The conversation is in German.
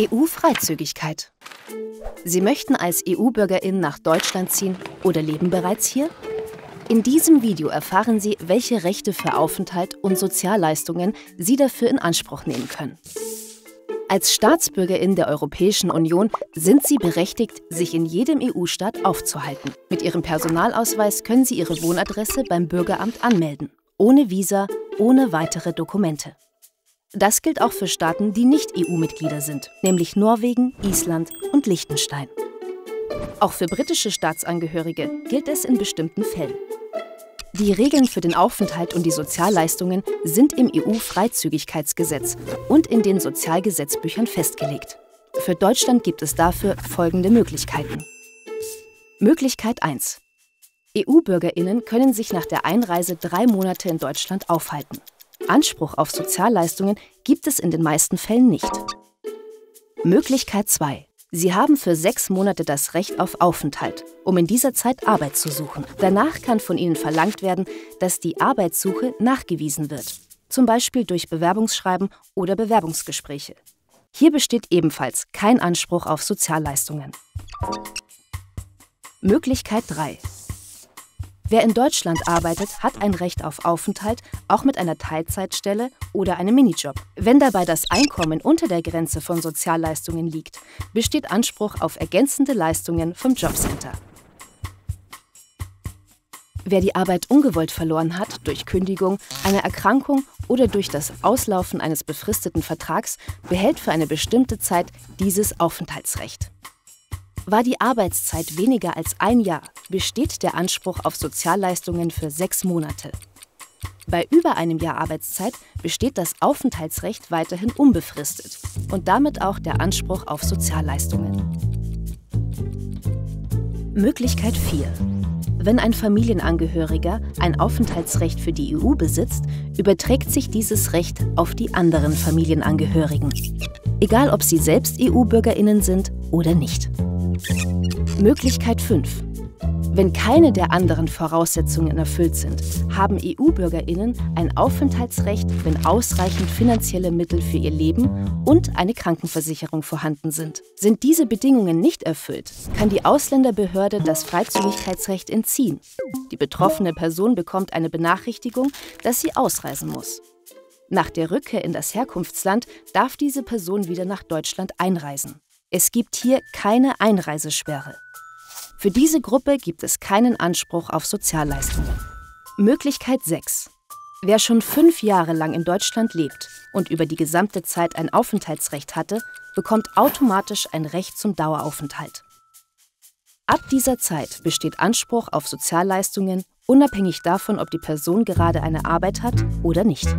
EU-Freizügigkeit. Sie möchten als EU-Bürgerin nach Deutschland ziehen oder leben bereits hier? In diesem Video erfahren Sie, welche Rechte für Aufenthalt und Sozialleistungen Sie dafür in Anspruch nehmen können. Als Staatsbürgerin der Europäischen Union sind Sie berechtigt, sich in jedem EU-Staat aufzuhalten. Mit Ihrem Personalausweis können Sie Ihre Wohnadresse beim Bürgeramt anmelden, ohne Visa, ohne weitere Dokumente. Das gilt auch für Staaten, die nicht EU-Mitglieder sind, nämlich Norwegen, Island und Liechtenstein. Auch für britische Staatsangehörige gilt es in bestimmten Fällen. Die Regeln für den Aufenthalt und die Sozialleistungen sind im EU-Freizügigkeitsgesetz und in den Sozialgesetzbüchern festgelegt. Für Deutschland gibt es dafür folgende Möglichkeiten. Möglichkeit 1. EU-BürgerInnen können sich nach der Einreise 3 Monate in Deutschland aufhalten. Anspruch auf Sozialleistungen gibt es in den meisten Fällen nicht. Möglichkeit 2. Sie haben für 6 Monate das Recht auf Aufenthalt, um in dieser Zeit Arbeit zu suchen. Danach kann von Ihnen verlangt werden, dass die Arbeitssuche nachgewiesen wird, zum Beispiel durch Bewerbungsschreiben oder Bewerbungsgespräche. Hier besteht ebenfalls kein Anspruch auf Sozialleistungen. Möglichkeit 3. Wer in Deutschland arbeitet, hat ein Recht auf Aufenthalt, auch mit einer Teilzeitstelle oder einem Minijob. Wenn dabei das Einkommen unter der Grenze von Sozialleistungen liegt, besteht Anspruch auf ergänzende Leistungen vom Jobcenter. Wer die Arbeit ungewollt verloren hat, durch Kündigung, eine Erkrankung oder durch das Auslaufen eines befristeten Vertrags, behält für eine bestimmte Zeit dieses Aufenthaltsrecht. War die Arbeitszeit weniger als 1 Jahr, besteht der Anspruch auf Sozialleistungen für 6 Monate. Bei über einem Jahr Arbeitszeit besteht das Aufenthaltsrecht weiterhin unbefristet und damit auch der Anspruch auf Sozialleistungen. Möglichkeit 4. Wenn ein Familienangehöriger ein Aufenthaltsrecht für die EU besitzt, überträgt sich dieses Recht auf die anderen Familienangehörigen, egal ob sie selbst EU-BürgerInnen sind oder nicht. Möglichkeit 5. Wenn keine der anderen Voraussetzungen erfüllt sind, haben EU-BürgerInnen ein Aufenthaltsrecht, wenn ausreichend finanzielle Mittel für ihr Leben und eine Krankenversicherung vorhanden sind. Sind diese Bedingungen nicht erfüllt, kann die Ausländerbehörde das Freizügigkeitsrecht entziehen. Die betroffene Person bekommt eine Benachrichtigung, dass sie ausreisen muss. Nach der Rückkehr in das Herkunftsland darf diese Person wieder nach Deutschland einreisen. Es gibt hier keine Einreisesperre. Für diese Gruppe gibt es keinen Anspruch auf Sozialleistungen. Möglichkeit 6. Wer schon 5 Jahre lang in Deutschland lebt und über die gesamte Zeit ein Aufenthaltsrecht hatte, bekommt automatisch ein Recht zum Daueraufenthalt. Ab dieser Zeit besteht Anspruch auf Sozialleistungen, unabhängig davon, ob die Person gerade eine Arbeit hat oder nicht.